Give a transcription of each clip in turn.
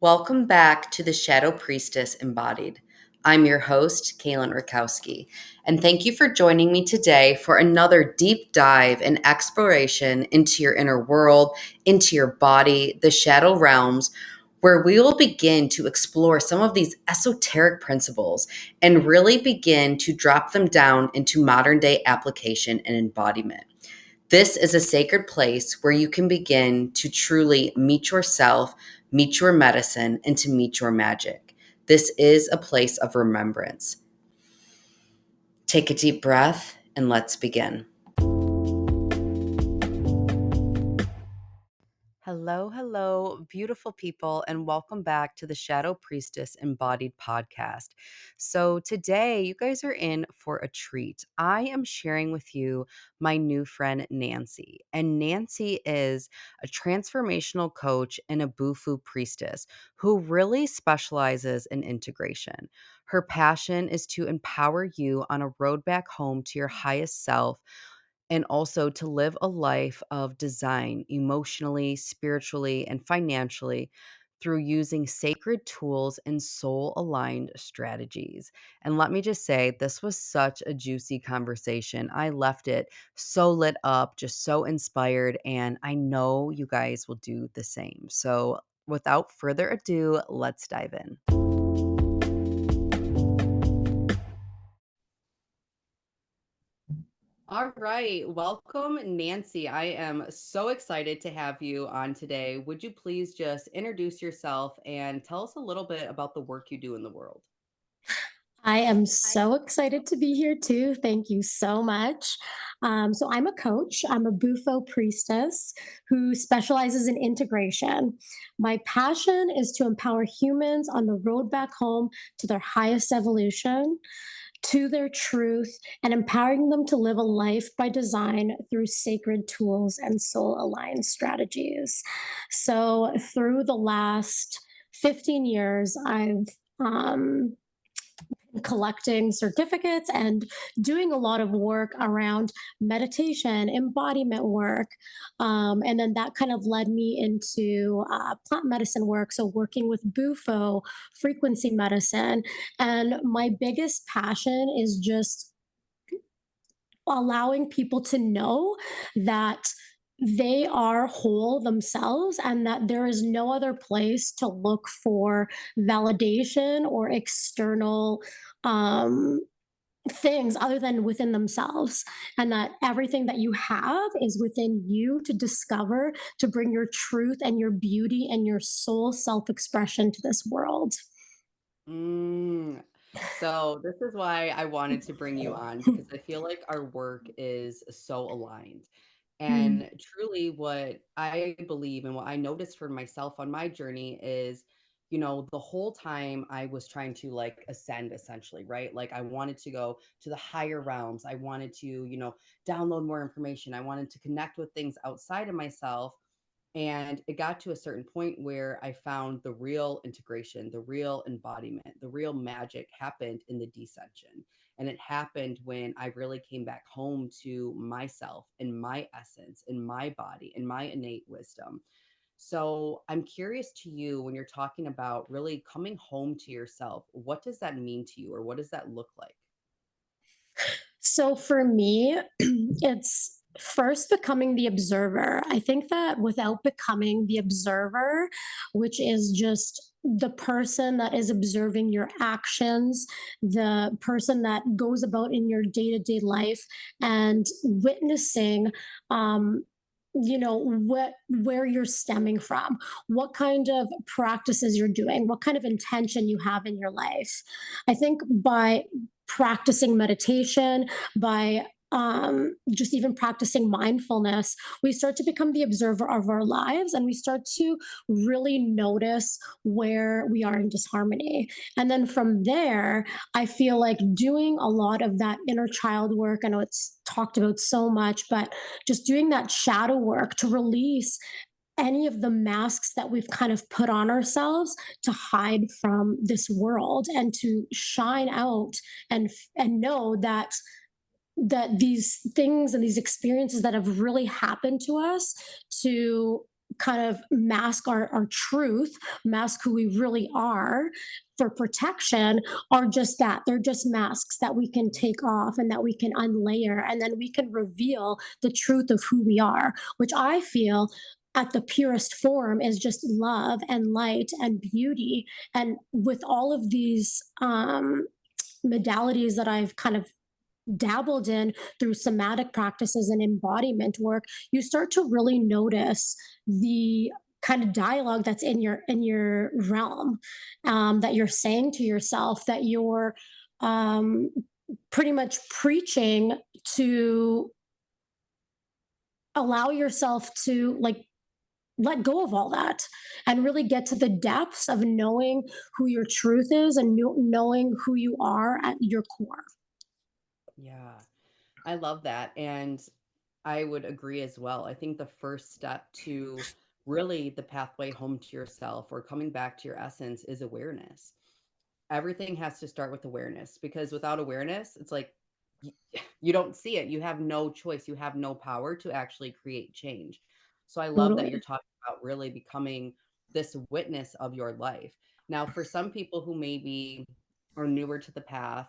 Welcome back to the Shadow Priestess Embodied. I'm your host, Kaylyn Rutkowski, and thank you for joining me today for another deep dive and exploration into your inner world, into your body, the shadow realms, where we will begin to explore some of these esoteric principles and really begin to drop them down into modern day application and embodiment. This is a sacred place where you can begin to truly meet yourself, meet your medicine, and to meet your magic. This is a place of remembrance. Take a deep breath and let's begin. Hello, beautiful people, and welcome back to the Shadow Priestess Embodied podcast. So, today you guys are in for a treat. I am sharing with you my new friend, Nancy. And Nancy is a transformational coach and a Bufo priestess who really specializes in integration. Her passion is to empower you on a road back home to your highest self and also to live a life of design emotionally, spiritually, and financially through using sacred tools and soul aligned strategies. And let me just say, this was such a juicy conversation. I left it so lit up, just so inspired, and I know you guys will do the same. So, without further ado, let's dive in. All right. Welcome, Nancy. I am so excited to have you on today. Would you please just introduce yourself and tell us a little bit about the work you do in the world? I am so excited to be here too. Thank you so much. So, I'm a coach, I'm a Bufo priestess who specializes in integration. My passion is to empower humans on the road back home to their highest evolution, to their truth, and empowering them to live a life by design through sacred tools and soul aligned strategies. So, through the last 15 years, I've um, collecting certificates and doing a lot of work around meditation, embodiment work. And then that kind of led me into plant medicine work. So, working with Bufo, frequency medicine. And my biggest passion is just allowing people to know that they are whole themselves and that there is no other place to look for validation or external um, things other than within themselves, and that everything that you have is within you to discover, to bring your truth and your beauty and your soul self expression to this world. Mm. So, this is why I wanted to bring you on because I feel like our work is so aligned. Mm. And truly, what I believe and what I noticed for myself on my journey is, the whole time I was trying to like ascend essentially, right? Like I wanted to go to the higher realms. I wanted to, download more information. I wanted to connect with things outside of myself. And it got to a certain point where I found the real integration, the real embodiment, the real magic happened in the descension. And it happened when I really came back home to myself and my essence and my body and my innate wisdom. So I'm curious to you when you're talking about really coming home to yourself, what does that mean to you or what does that look like? So for me, it's first becoming the observer. I think that without becoming the observer, which is just the person that is observing your actions, the person that goes about in your day to day life and witnessing, what where you're stemming from, what kind of practices you're doing, what kind of intention you have in your life. I think by practicing meditation, by just even practicing mindfulness, we start to become the observer of our lives and we start to really notice where we are in disharmony. And then from there, I feel like doing a lot of that inner child work. I know it's talked about so much, but just doing that shadow work to release any of the masks that we've kind of put on ourselves to hide from this world and to shine out and know that these things and these experiences that have really happened to us, to kind of mask our truth, mask who we really are for protection, are just that. They're just masks that we can take off and that we can unlayer, and then we can reveal the truth of who we are, which I feel at the purest form is just love and light and beauty. And with all of these modalities that I've kind of dabbled in through somatic practices and embodiment work, you start to really notice the kind of dialogue that's in your realm, that you're saying to yourself, that you're um, pretty much preaching to allow yourself to like let go of all that and really get to the depths of knowing who your truth is and knowing who you are at your core. Yeah. I love that, and I would agree as well. I think the first step to really the pathway home to yourself or coming back to your essence is awareness. Everything has to start with awareness, because without awareness, it's like y- you don't see it. You have no choice. You have no power to actually create change. So I love that you're Totally. talking about really becoming this witness of your life. Now, for some people who maybe are newer to the path,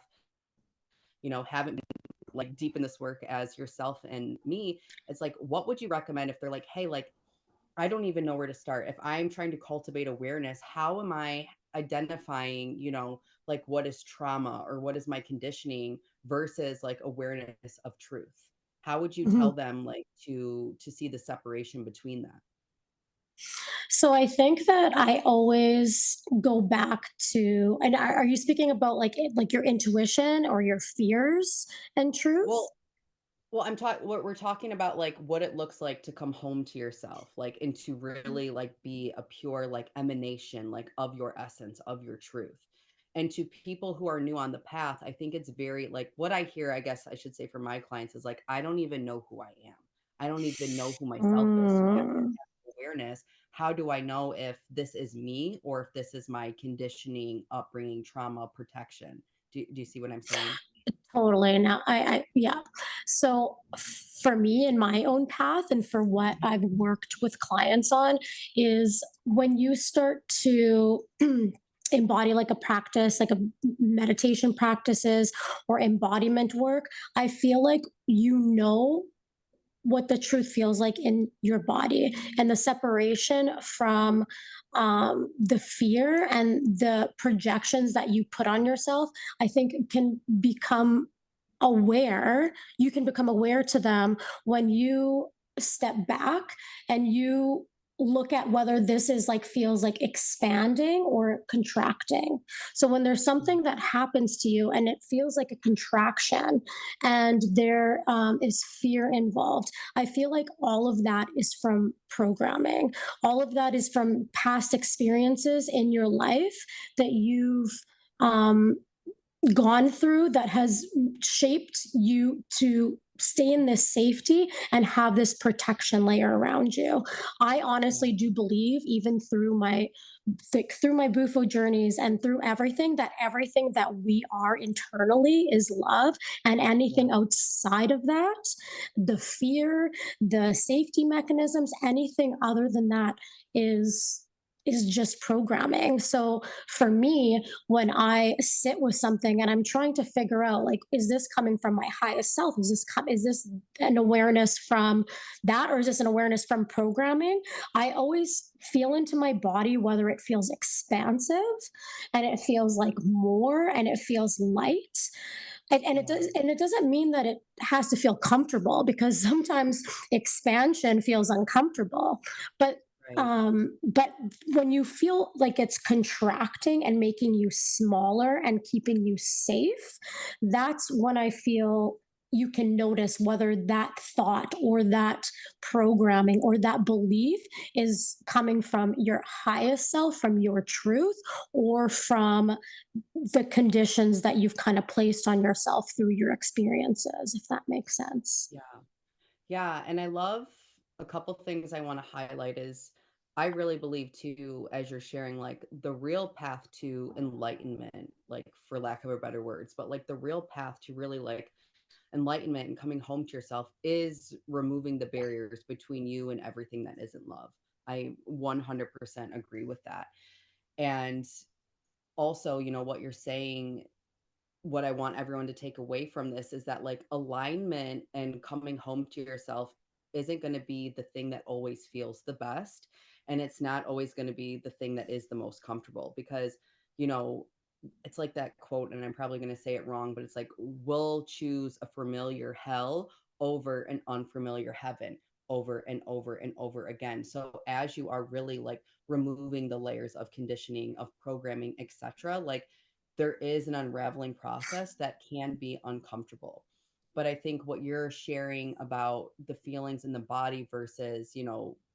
haven't been like deep in this work as yourself and me, it's like, what would you recommend if they're like, hey, like, I don't even know where to start. If I'm trying to cultivate awareness, how am I identifying, like what is trauma or what is my conditioning versus like awareness of truth? How would you tell Mhm. them like to see the separation between that? So I think that I always go back to, and are you speaking about like like your intuition or your fears and truth? Well, Well, I'm talking what we're talking about, like, what it looks like to come home to yourself, like, and to really, like, be a pure, like, emanation, like, of your essence, of your truth. And to people who are new on the path, I think it's very like, what I hear, I guess I should say for my clients is like, I don't even know who I am. I don't even know who myself is. So once Mm. I have awareness, how do I know if this is me or if this is my conditioning, upbringing, trauma, protection? Do you see what I'm saying? Totally. Now, yeah. So for me in my own path and for what I've worked with clients on is when you start to embody like a practice, like a meditation practices or embodiment work, I feel like you know what the truth feels like in your body, and the separation from the fear and the projections that you put on yourself, I think can become aware. You can become aware to them when you step back and you look at whether this is like feels like expanding or contracting. So when there's something that happens to you and it feels like a contraction and there is fear involved, I feel like all of that is from programming. All of that is from past experiences in your life that you've um, gone through, that has shaped you to stay in this safety and have this protection layer around you. I Yeah. honestly do believe, even through my Bufo journeys and through everything that we are internally is love, and Yeah. anything outside of that, the fear, the safety mechanisms, anything other than that is just programming. So for me, when I sit with something and I'm trying to figure out, like, is this coming from my highest self? Is this an awareness from that, or is this an awareness from programming? I always feel into my body whether it feels expansive and it feels like more and it feels light. Yeah. And it doesn't mean that it has to feel comfortable, because sometimes expansion feels uncomfortable. But Right. but when you feel like it's contracting and making you smaller and keeping you safe, that's when I feel you can notice whether that thought or that programming or that belief is coming from your highest self, from your truth, or from the conditions that you've kind of placed on yourself through your experiences, if that makes sense. Yeah. Yeah, and I love a couple things I want to highlight is I really believe too, as you're sharing, like the real path to enlightenment, like for lack of a better words, but like the real path to really like enlightenment and coming home to yourself is removing the barriers between you and everything that isn't love. I 100% agree with that. And also, what you're saying, what I want everyone to take away from this is that like alignment and coming home to yourself isn't going to be the thing that always feels the best. And it's not always going to be the thing that is the most comfortable because, you know, it's like that quote, and I'm probably going to say it wrong, but it's like, we'll choose a familiar hell over an unfamiliar heaven over and over and over again. So as you are really like removing the layers of conditioning, of programming, etc., like there is an unraveling process that can be uncomfortable. But I think what you're sharing about the feelings in the body versus,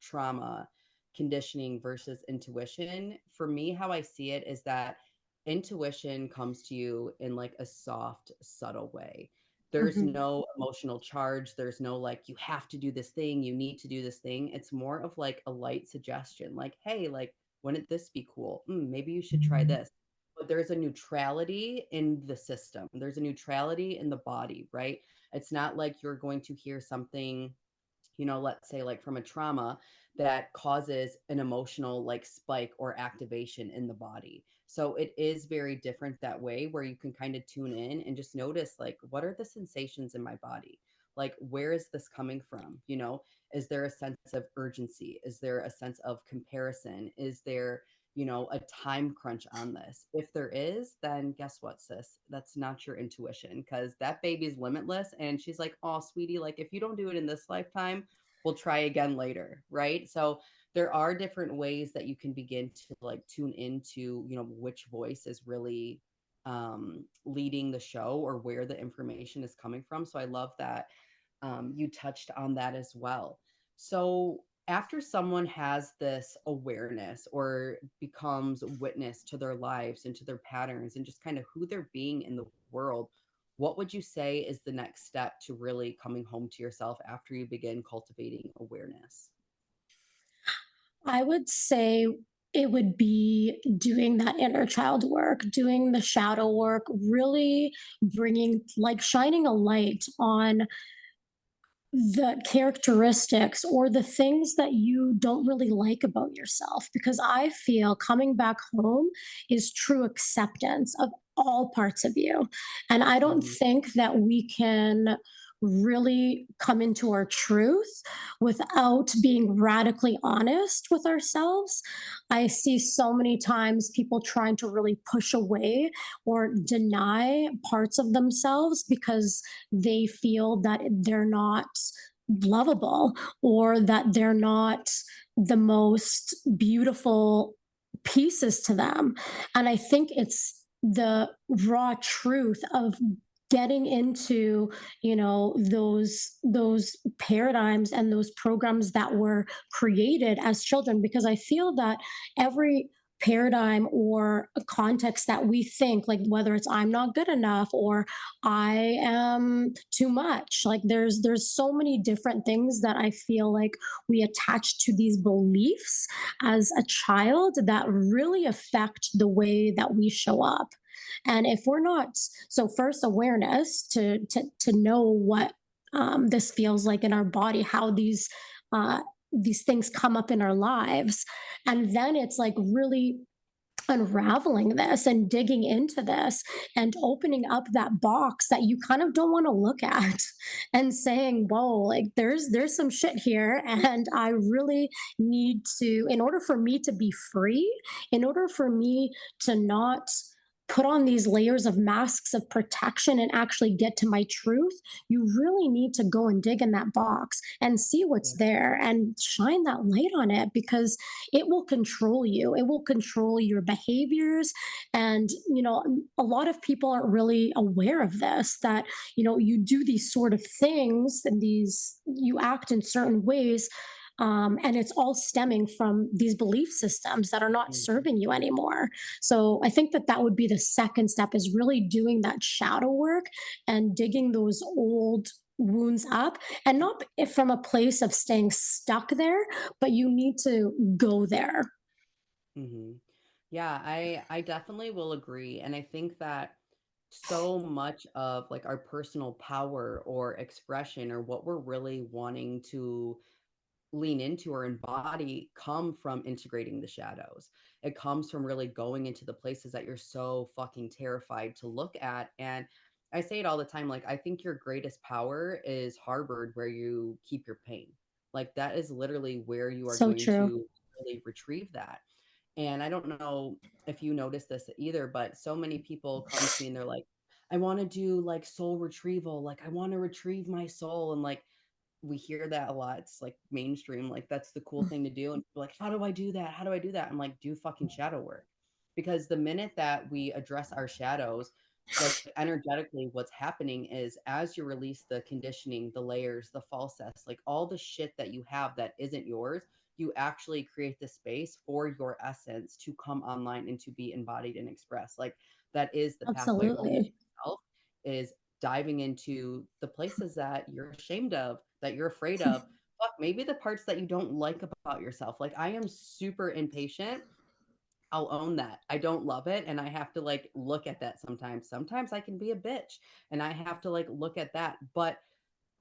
trauma, conditioning versus intuition, for me, how I see it is that intuition comes to you in like a soft, subtle way. There's Mhm. no emotional charge. There's no like, you have to do this thing, you need to do this thing. It's more of like a light suggestion, like, hey, like, wouldn't this be cool? Maybe you should try this. But there's a neutrality in the system. There's a neutrality in the body, right? It's not like you're going to hear something, let's say like from a trauma that causes an emotional like spike or activation in the body. So it is very different that way where you can kind of tune in and just notice like what are the sensations in my body? Like where is this coming from? Is there a sense of urgency? Is there a sense of comparison? Is there a time crunch on this? If there is, then guess what, sis? That's not your intuition because that baby's limitless. And she's like, oh, sweetie, like if you don't do it in this lifetime, we'll try again later. Right. So there are different ways that you can begin to like tune into, which voice is really leading the show or where the information is coming from. So I love that you touched on that as well. So, after someone has this awareness or becomes witness to their lives and to their patterns and just kind of who they're being in the world, what would you say is the next step to really coming home to yourself after you begin cultivating awareness? I would say it would be doing that inner child work, doing the shadow work, really bringing, like, shining a light on the characteristics or the things that you don't really like about yourself. Because I feel coming back home is true acceptance of all parts of you. And I don't Mhm. think that we can really come into our truth without being radically honest with ourselves. I see so many times people trying to really push away or deny parts of themselves because they feel that they're not lovable or that they're not the most beautiful pieces to them. And I think it's the raw truth of getting into those paradigms and those programs that were created as children, because I feel that every paradigm or a context that we think, like whether it's I'm not good enough or I am too much, like there's so many different things that I feel like we attach to these beliefs as a child that really affect the way that we show up. And if we're not, so first awareness to know what this feels like in our body, how these things come up in our lives, and then it's like really unraveling this and digging into this and opening up that box that you kind of don't want to look at and saying, whoa, like there's some shit here, and I really need to, in order for me to be free, in order for me to not put on these layers of masks of protection and actually get to my truth, you really need to go and dig in that box and see what's Yeah. there and shine that light on it, because it will control you. It will control your behaviors. And, a lot of people aren't really aware of this, that, you do these sort of things and you act in certain ways. And it's all stemming from these belief systems that are not Mhm. serving you anymore. So I think that that would be the second step, is really doing that shadow work and digging those old wounds up, and not from a place of staying stuck there, but you need to go there. Mhm. Yeah, I definitely will agree, and I think that so much of like our personal power or expression or what we're really wanting to lean into or embody come from integrating the shadows. It comes from really going into the places that you're so fucking terrified to look at. And I say it all the time, like, I think your greatest power is harbored where you keep your pain. Like, that is literally where you are So going true. to really retrieve that. And I don't know if you notice this either, but so many people come to me and they're like, I want to do like soul retrieval. Like, I want to retrieve my soul. And like, we hear that a lot. It's like mainstream, like that's the cool thing to do. And people are like, how do I do that? How do I do that? I'm like, do fucking shadow work. Because the minute that we address our shadows, like energetically, what's happening is as you release the conditioning, the layers, the falsets, like all the shit that you have that isn't yours, you actually create the space for your essence to come online and to be embodied and expressed. Like that is the pathway home to Absolutely. yourself, is diving into the places that you're ashamed of, that you're afraid of. Fuck, maybe the parts that you don't like about yourself. Like I am super impatient. I'll own that. I don't love it and I have to like look at that sometimes. Sometimes I can be a bitch and I have to like look at that. But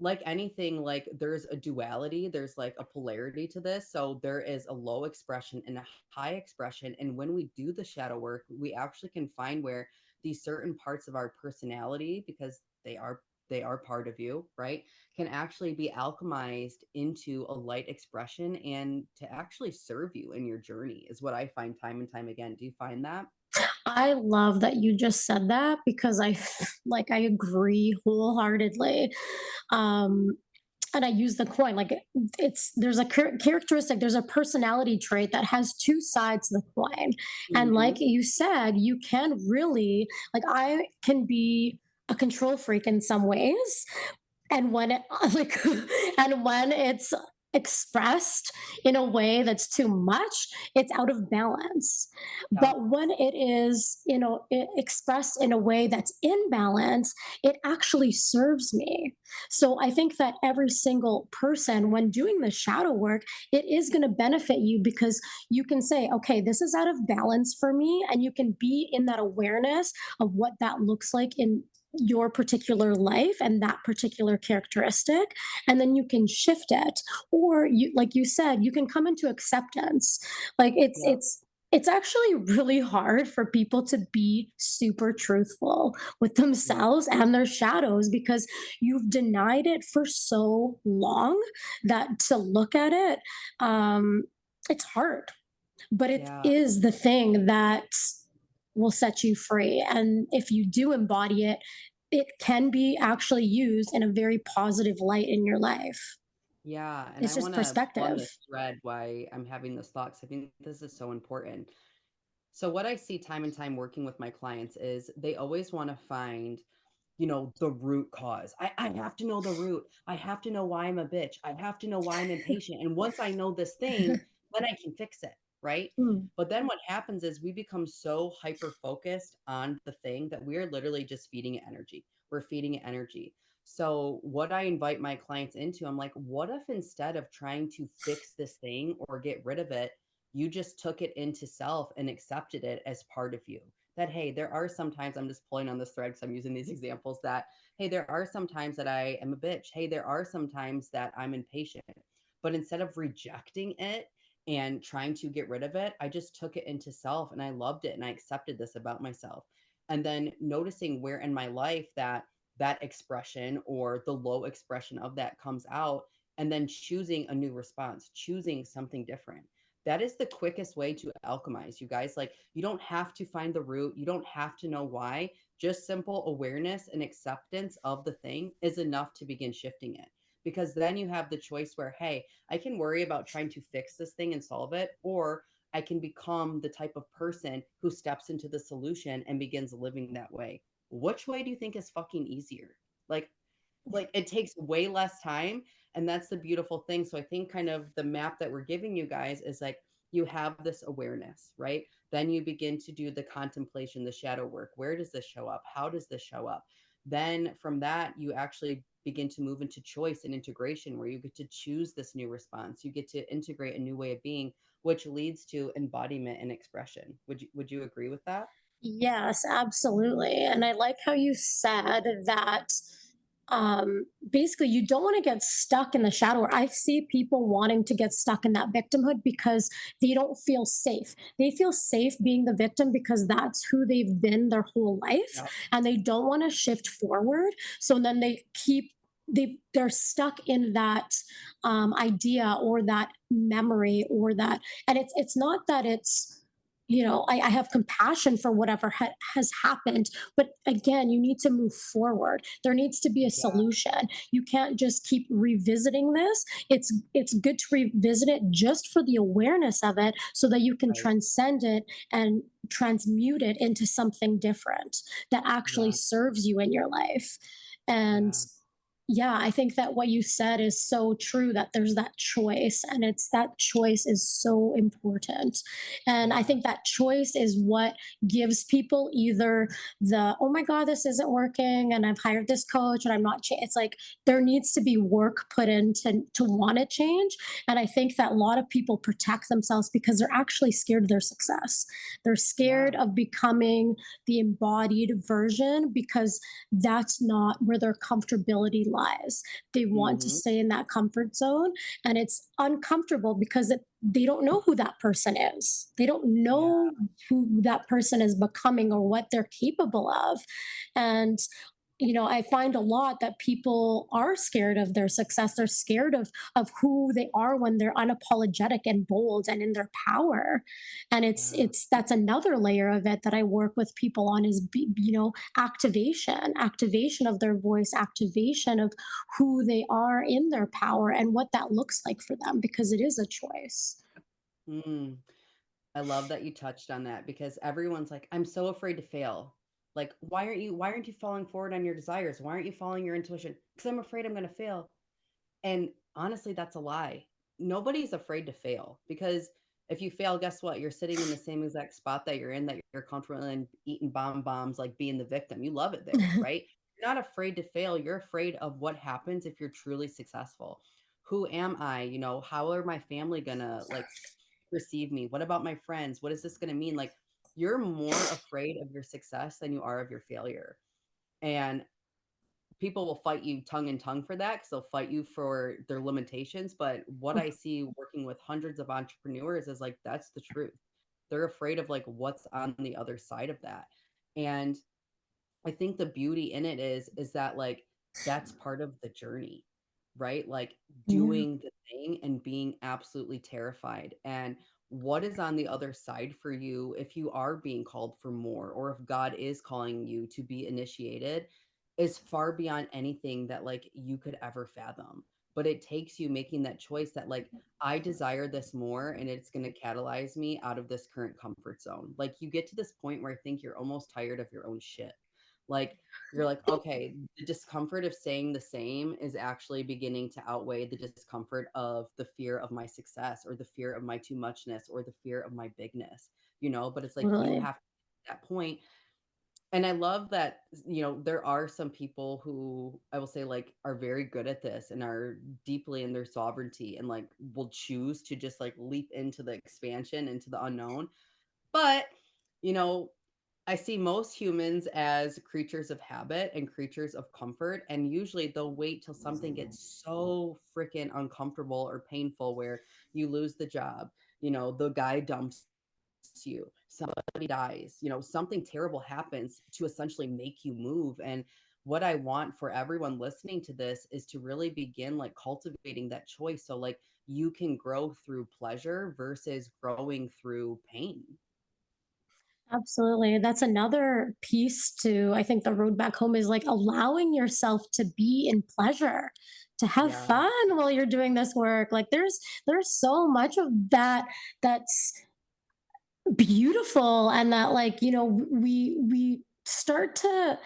like anything, like there's a duality, there's like a polarity to this. So there is a low expression and a high expression. And when we do the shadow work, we actually can find where these certain parts of our personality, because they are part of you, right, can actually be alchemized into a light expression and to actually serve you in your journey is what I find time and time again. Do you find that? I love that you just said that because like I agree wholeheartedly. Um, and I use the coin like it's there's a characteristic, there's a personality trait that has two sides to the coin, and like Hmm. you said, you can really like I can be a control freak in some ways, and when it like and when it's expressed in a way that's too much, it's out of balance. Yeah. But when it is, expressed in a way that's in balance, it actually serves me. So I think that every single person, when doing the shadow work, it is going to benefit you because you can say, okay, this is out of balance for me, and you can be in that awareness of what that looks like in your particular life and that particular characteristic, and then you can shift it. Or you, like you said, you can come into acceptance. Like Yeah. it's actually really hard for people to be super truthful with Yeah. themselves and their shadows because you've denied it for so long that to look at it, um it's hard, but it Yeah. is the thing that will set you free. And if you do embody it, it can be actually used in a very positive light in your life. Yeah, and I It's just wanna run perspective. this thread why I'm having this thought, 'cause I think this is so important. So what I see time and time working with my clients is they always wanna find, the root cause. I have to know the root. I have to know why I'm a bitch. I have to know why I'm impatient. And once I know this thing, then I can fix it, right? Mm. But then what happens is we become so hyper focused on the thing that we're literally just feeding it energy. We're feeding it energy. So what I invite my clients into, I'm like, what if instead of trying to fix this thing or get rid of it, you just took it into self and accepted it as part of you? That, hey, there are sometimes, I'm just pulling on this thread because I'm using these examples, that, hey, there are some times that I am a bitch. Hey, there are some times that I'm impatient. But instead of rejecting it and trying to get rid of it, I just took it into self and I loved it and I accepted this about myself. And then noticing where in my life that expression or the low expression of that comes out, and then choosing a new response, choosing something different. That is the quickest way to alchemize, you guys. Like, you don't have to find the root, you don't have to know why. Just simple awareness and acceptance of the thing is enough to begin shifting it. Because then you have the choice where, hey, I can worry about trying to fix this thing and solve it, or I can become the type of person who steps into the solution and begins living that way. Which way do you think is fucking easier? Like, it takes way less time, and that's the beautiful thing. So I think kind of the map that we're giving you guys is like, you have this awareness, right? Then you begin to do the contemplation, the shadow work. Where does this show up? How does this show up? Then from that you actually begin to move into choice and integration, where you get to choose this new response, you get to integrate a new way of being, which leads to embodiment and expression. Would you agree with that? Yes, absolutely. And I like how you said that basically you don't want to get stuck in the shadow. Or I see people wanting to get stuck in that victimhood because they don't feel safe. They feel safe being the victim because that's who they've been their whole life, Yeah. and they don't want to shift forward. So then they're stuck in that idea or that memory or that, and it's not that it's, I have compassion for whatever has happened, but again, you need to move forward. There needs to be a Yeah. solution. You can't just keep revisiting this. It's good to revisit it just for the awareness of it, so that you can Right. transcend it and transmute it into something different that actually Yeah. serves you in your life. And Yeah. yeah, I think that what you said is so true, that there's that choice, and it's that choice is so important. And I Yeah. think that choice is what gives people either the, oh my God, this isn't working, and I've hired this coach and I'm not, it's like there needs to be work put in to want to change. And I think that a lot of people protect themselves because they're actually scared of their success. They're Yeah. scared of becoming the embodied version because that's not where their comfortability lies. They want to Mhm. stay in that comfort zone, and it's uncomfortable because they don't know who that person is. They don't Yeah. know who that person is becoming or what they're capable of. And I find a lot that people are scared of their success. They're scared of who they are when they're unapologetic and bold and in their power. And Yeah. that's another layer of it that I work with people on is activation of their voice, activation of who they are in their power and what that looks like for them, because it is a choice. Mm. I love that you touched on that because everyone's like, "I'm so afraid to fail." Like, why aren't you falling forward on your desires? Why aren't you following your intuition? Because 'Cause I'm afraid I'm gonna fail. And honestly, that's a lie. Nobody's afraid to fail because if you fail, guess what? You're sitting in the same exact spot that you're in, that you're comfortable in, eating bombs, like being the victim. You love it there, right? You're not afraid to fail. You're afraid of what happens if you're truly successful. Who am I? How are my family gonna like perceive me? What about my friends? What is this gonna mean? Like, you're more afraid of your success than you are of your failure. And people will fight you tongue and tongue for that because 'cause they'll fight you for their limitations, but what I see working with hundreds of entrepreneurs is, like, that's the truth. They're afraid of, like, what's on the other side of that, and I think the beauty in it is that, like, that's part of the journey, right? Like, Yeah, doing the thing and being absolutely terrified, and what is on the other side for you if you are being called for more, or if God is calling you to be initiated, is far beyond anything that, like, you could ever fathom. But it takes you making that choice that, like, I desire this more, and it's gonna catalyze me out of this current comfort zone. Like, you get to this point where I think you're almost tired of your own shit. Like, you're like, "Okay, the discomfort of staying the same is actually beginning to outweigh the discomfort of the fear of my success or the fear of my too muchness or the fear of my bigness," But it's like you totally. have to get to that point, and I love that, there are some people who I will say, like, are very good at this and are deeply in their sovereignty and, like, will choose to just, like, leap into the expansion, into the unknown. But, you know, I see most humans as creatures of habit and creatures of comfort, and usually they'll wait till something gets so freaking uncomfortable or painful where you lose the job, the guy dumps you, somebody dies, something terrible happens to essentially make you move. And what I want for everyone listening to this is to really begin like cultivating that choice so like you can grow through pleasure versus growing through pain. Absolutely. That's another piece to, I think, the road back home is like allowing yourself to be in pleasure, to have Yeah. fun while you're doing this work. Like there's so much of that that's beautiful, and that, like, we start to,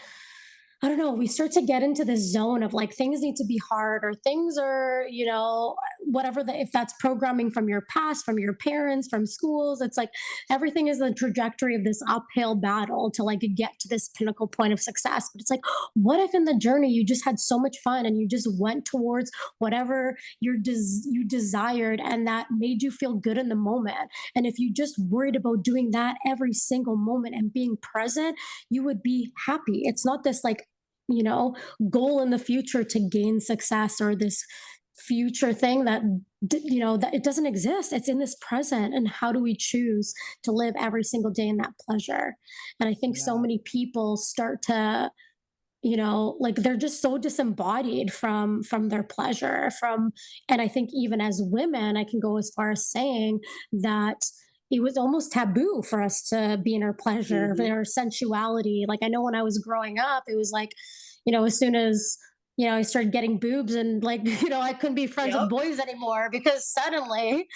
I don't know, we start to get into this zone of like things need to be hard, or things are, whatever, if that's programming from your past, from your parents, from schools, it's like everything is the trajectory of this uphill battle to like get to this pinnacle point of success. But it's like, what if in the journey you just had so much fun and you just went towards whatever you desired, and that made you feel good in the moment? And if you just worried about doing that every single moment and being present, you would be happy. It's not this like you know, goal in the future to gain success, or this future thing that you know, that it doesn't exist. It's in this present, and how do we choose to live every single day in that pleasure? And I think so Yeah. many people start to, you know, like they're just so disembodied from their pleasure, from, and I think even as women, I can go as far as saying that it was almost taboo for us to be in our pleasure, in Mhm. our sensuality. Like I know when I was growing up, it was like, you know, as soon as, you know, I started getting boobs and like, you know, I couldn't be friends with Yep. boys anymore because suddenly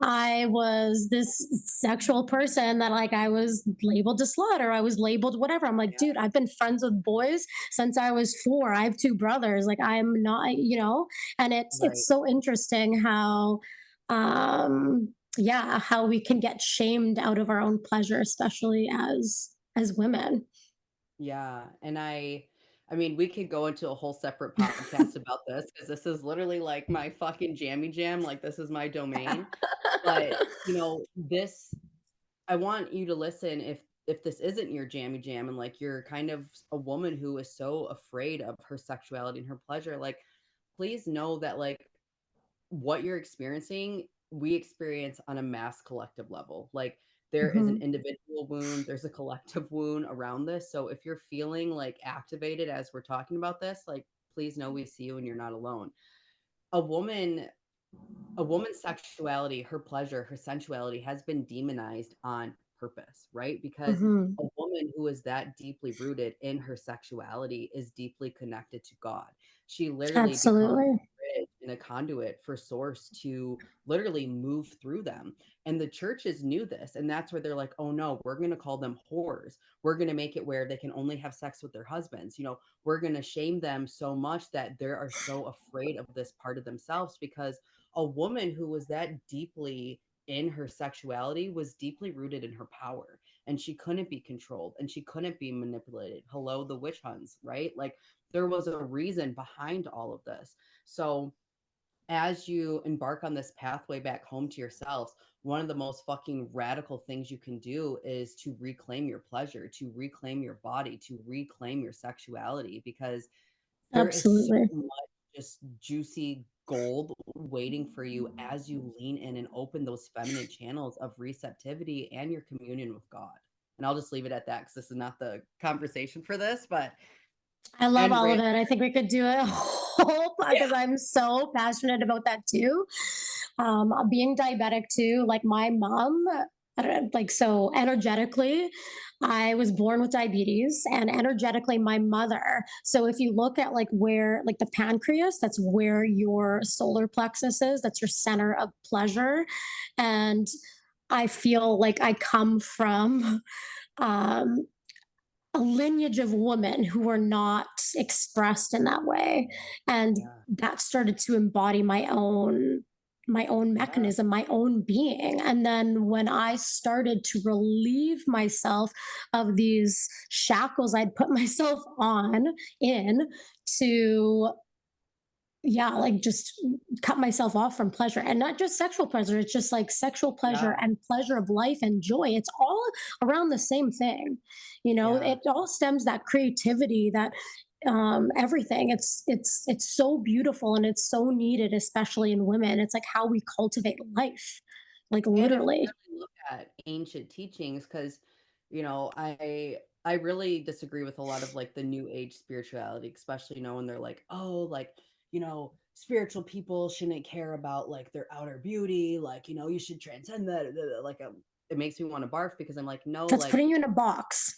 I was this sexual person that like I was labeled a slut, or I was labeled whatever. I'm like, Yeah. dude, I've been friends with boys since I was 4. I have 2 brothers. Like I'm not, you know, and it's Right. so interesting how yeah, how we can get shamed out of our own pleasure, especially as women. Yeah, and I mean, we could go into a whole separate podcast about this because this is literally like my fucking jammy jam, like, this is my domain, but, this I want you to listen if this isn't your jammy jam and, like, you're kind of a woman who is so afraid of her sexuality and her pleasure, like, please know that, like, what you're experiencing, we experience on a mass collective level. Like, there is an Mhm. individual wound, there's a collective wound around this. So if you're feeling like activated as we're talking about this, like, please know we see you and you're not alone. A woman a woman's sexuality, her pleasure, her sensuality has been demonized on purpose, right? Because Mhm. a woman who is that deeply rooted in her sexuality is deeply connected to God. She literally becomes Absolutely. a bridge and a conduit for source to literally move through them. And the churches knew this. And that's where they're like, oh no, we're going to call them whores. We're going to make it where they can only have sex with their husbands. We're going to shame them so much that they are so afraid of this part of themselves because a woman who was that deeply in her sexuality was deeply rooted in her power and she couldn't be controlled and she couldn't be manipulated. Hello, the witch hunts, right? Like there was a reason behind all of this. So as you embark on this pathway back home to yourselves, one of the most fucking radical things you can do is to reclaim your pleasure, to reclaim your body, to reclaim your sexuality, because there is so Absolutely. much just juicy gold waiting for you as you lean in and open those feminine channels of receptivity and your communion with God. And I'll just leave it at that because this is not the conversation for this, but I love and all of Rand, it. I think we could do a whole yeah, because I'm so passionate about that too. Being diabetic too, like my mom, like so energetically, I was born with diabetes, and energetically, my mother. So if you look at like where, like the pancreas, that's where your solar plexus is. That's your center of pleasure, and I feel like I come from um, a lineage of women who were not expressed in that way, and yeah, that started to embody my own yeah, mechanism, my own being. And then when I started to relieve myself of these shackles I'd put myself on in, to, yeah, like just cut myself off from pleasure, and not just sexual pleasure. It's just like sexual pleasure yeah, and pleasure of life and joy. It's all around the same thing. You know, yeah. it all stems that creativity, that everything. It's so beautiful and it's so needed, especially in women. It's like how we cultivate life, like And if we literally. really look at ancient teachings, because I really disagree with a lot of like the new age spirituality, especially when they're like, oh, like, spiritual people shouldn't care about like their outer beauty, like, you should transcend that. Like, it makes me want to barf because I'm like, no, That's like, putting you in a box.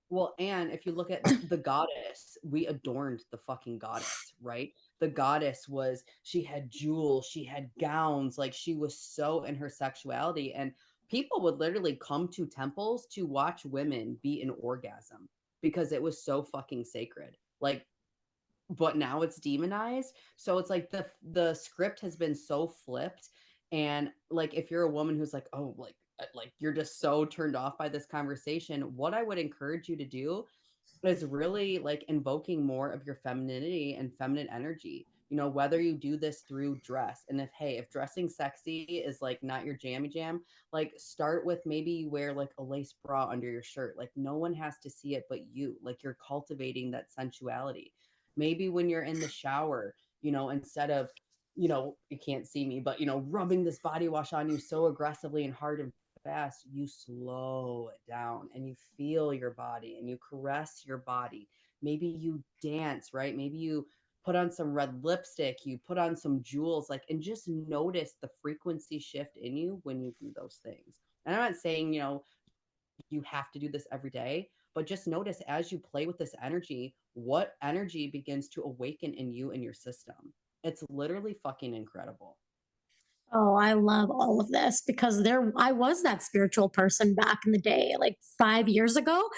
well, and if you look at the goddess, we adorned the fucking goddess, right? The goddess she had jewels, she had gowns, like she was so in her sexuality. And people would literally come to temples to watch women be in orgasm because it was so fucking sacred. Like, but now it's demonized. So it's like the script has been so flipped. And like if you're a woman who's like, oh, like you're just so turned off by this conversation, what I would encourage you to do is really like invoking more of your femininity and feminine energy. whether you do this through dress. And if, hey, if dressing sexy is like not your jammy jam, like start with maybe you wear like a lace bra under your shirt. Like no one has to see it but you. Like you're cultivating that sensuality. Maybe when you're in the shower, instead of, you can't see me, but, rubbing this body wash on you so aggressively and hard and fast, you slow it down and you feel your body and you caress your body. Maybe you dance, right? Maybe you put on some red lipstick, you put on some jewels, like, and just notice the frequency shift in you when you do those things. And I'm not saying, you have to do this every day, but just notice as you play with this energy, what energy begins to awaken in you and your system. It's literally fucking incredible. Oh, I love all of this because I was that spiritual person back in the day, like 5 years ago.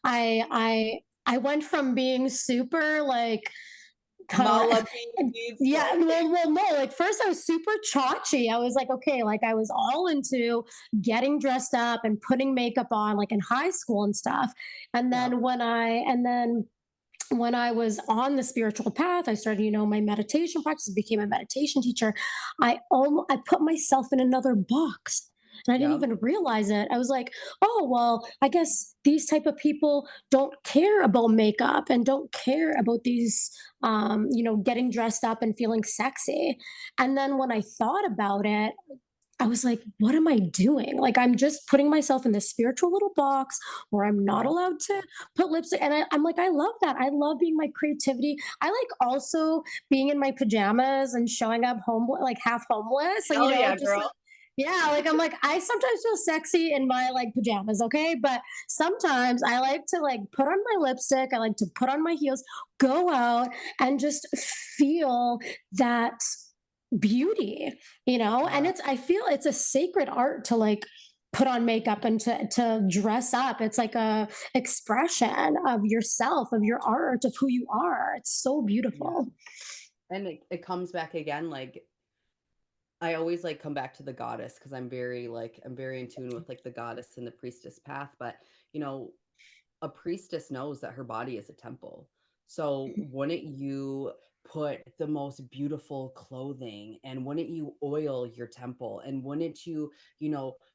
I went from being super like kind of Mala beads, yeah, like, no, like first I was super chachi. I was like, okay, like I was all into getting dressed up and putting makeup on like in high school and stuff. And yep, then when I was on the spiritual path, I started, my meditation practice, became a meditation teacher. I put myself in another box. And I didn't yep, even realize it. I was like, oh, well, I guess these type of people don't care about makeup and don't care about these, getting dressed up and feeling sexy. And then when I thought about it, I was like, what am I doing? Like, I'm just putting myself in this spiritual little box where I'm not yep. allowed to put lipstick. And I'm like, I love that. I love being my creativity. I like also being in my pajamas and showing up home, like half homeless. And, Hell yeah, just like, girl. yeah, like I'm like, I sometimes feel sexy in my like pajamas, okay? But sometimes I like to like put on my lipstick, I like to put on my heels, go out and just feel that beauty, and Yeah, I feel it's a sacred art to like put on makeup and to dress up. It's like a expression of yourself, of your art, of who you are. It's so yeah. beautiful. And it comes back again, like, I always like come back to the goddess because I'm very in tune with like the goddess and the priestess path. But you know, a priestess knows that her body is a temple. So wouldn't you put the most beautiful clothing, and wouldn't you oil your temple, and wouldn't you,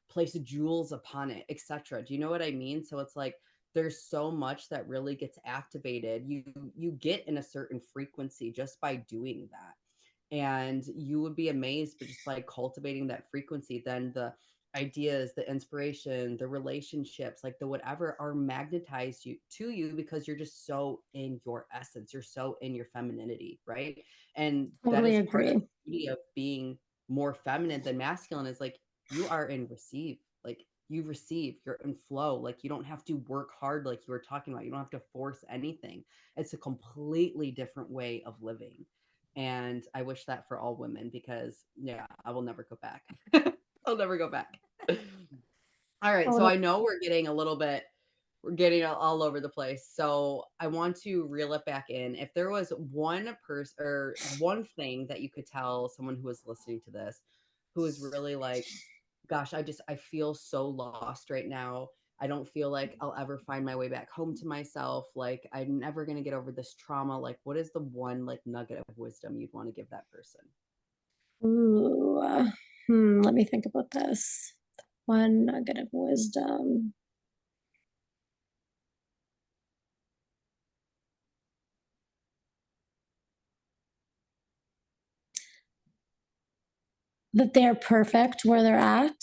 place jewels upon it, etc. Do you know what I mean? So it's like there's so much that really gets activated. You get in a certain frequency just by doing that. And you would be amazed, but just by cultivating that frequency, then the ideas, the inspiration, the relationships, like the whatever are magnetized to you because you're just so in your essence. You're so in your femininity, right? And that Totally is part of agree. the beauty of being more feminine than masculine is like you are in receive. Like you receive, you're in flow. Like you don't have to work hard like you were talking about. You don't have to force anything. It's a completely different way of living. And I wish that for all women because yeah, I will never go back. I'll never go back. All right, so Totally. I know we're getting all over the place. So I want to reel it back in. If there was one person or one thing that you could tell someone who was listening to this, who is really like, gosh, I feel so lost right now. I don't feel like I'll ever find my way back home to myself. Like I'm never gonna get over this trauma. Like, what is the one like nugget of wisdom you'd want to give that person? Ooh, let me think about this. One nugget of wisdom, that they're perfect where they're at,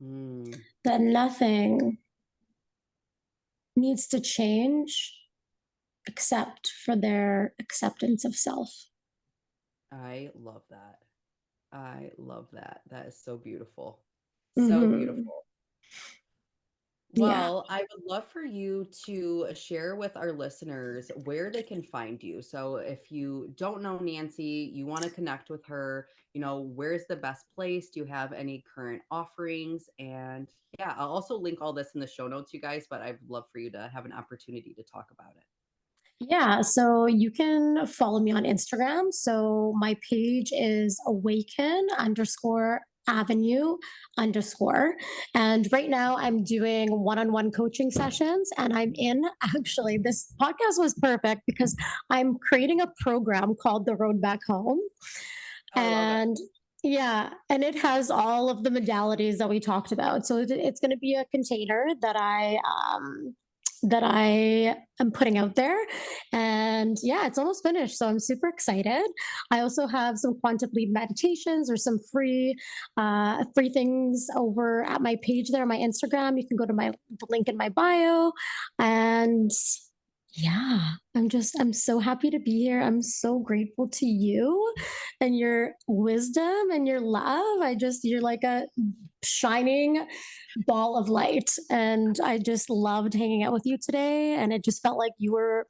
Mm, that nothing needs to change except for their acceptance of self. I love that. I love that. That is so beautiful. So Hmm. beautiful. Yeah. Well, I would love for you to share with our listeners where they can find you. So if you don't know Nancy, you want to connect with her, where's the best place? Do you have any current offerings? And yeah, I'll also link all this in the show notes, you guys, but I'd love for you to have an opportunity to talk about it. Yeah, so you can follow me on Instagram. So my page is awaken underscore Avenue underscore. And right now I'm doing one-on-one coaching sessions, and I'm in, actually, this podcast was perfect because I'm creating a program called The Road Back Home. I love it. And yeah, and it has all of the modalities that we talked about. So it's going to be a container that I am putting out there. And yeah, it's almost finished. So I'm super excited. I also have some quantum leap meditations or some free things over at my page there on my Instagram. You can go to the link in my bio. And yeah, I'm so happy to be here. I'm so grateful to you and your wisdom and your love. You're like a shining ball of light. And I just loved hanging out with you today. And it just felt like you were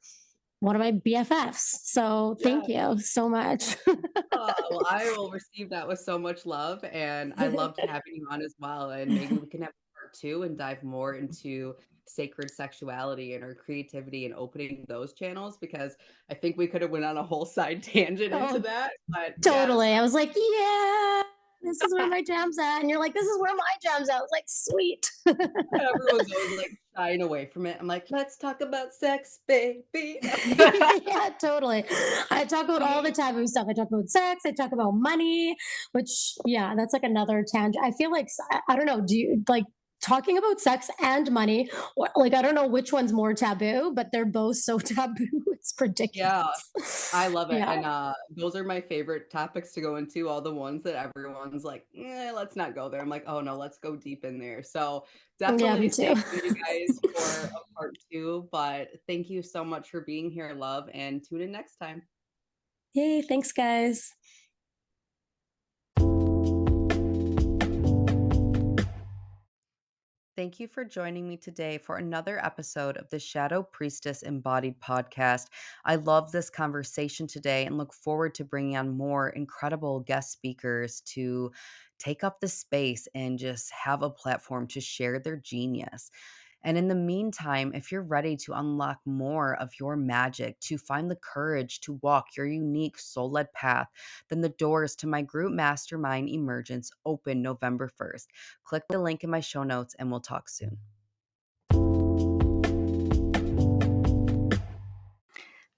one of my BFFs. So thank Yeah. you so much. Oh, well, I will receive that with so much love, and I loved having you on as well, and maybe we can have part 2 and dive more into sacred sexuality and our creativity and opening those channels because I think we could have went on a whole side tangent into Oh, that, but yes, totally. I was like, yeah, this is where my jam's at. And you're like, this is where my jam's at. I was like, sweet. everyone's always, like, shying away from it. I'm like, "Let's talk about sex, baby." Yeah, totally. I talk about all the taboo stuff. I talk about sex. I talk about money, which, yeah, that's like another tangent. I feel like, I don't know, do you like talking about sex and money? Or, like, I don't know which one's more taboo, but they're both so taboo. It's Yeah. ridiculous. I love it, Yeah. and, those are my favorite topics to go into, all the ones that everyone's like, let's not go there." I'm like, "Oh, no, let's go deep in there." So, Yeah, definitely me stay too. tuned, you guys, for a part 2, but thank you so much for being here, love, and tune in next time. Hey, thanks, guys. Thank you for joining me today for another episode of the Shadow Priestess Embodied podcast. I love this conversation today and look forward to bringing on more incredible guest speakers to take up the space and just have a platform to share their genius. And in the meantime, if you're ready to unlock more of your magic, to find the courage to walk your unique soul led path, then the doors to my group mastermind emergence open November 1st. Click the link in my show notes and we'll talk soon.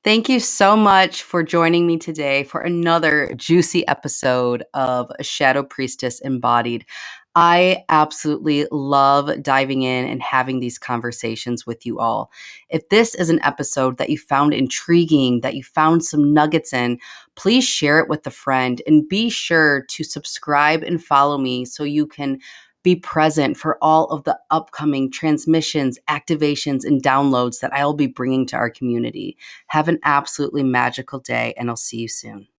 Thank you so much for joining me today for another juicy episode of Shadow Priestess Embodied. I absolutely love diving in and having these conversations with you all. If this is an episode that you found intriguing, that you found some nuggets in, please share it with a friend and be sure to subscribe and follow me so you can be present for all of the upcoming transmissions, activations, and downloads that I'll be bringing to our community. Have an absolutely magical day, and I'll see you soon.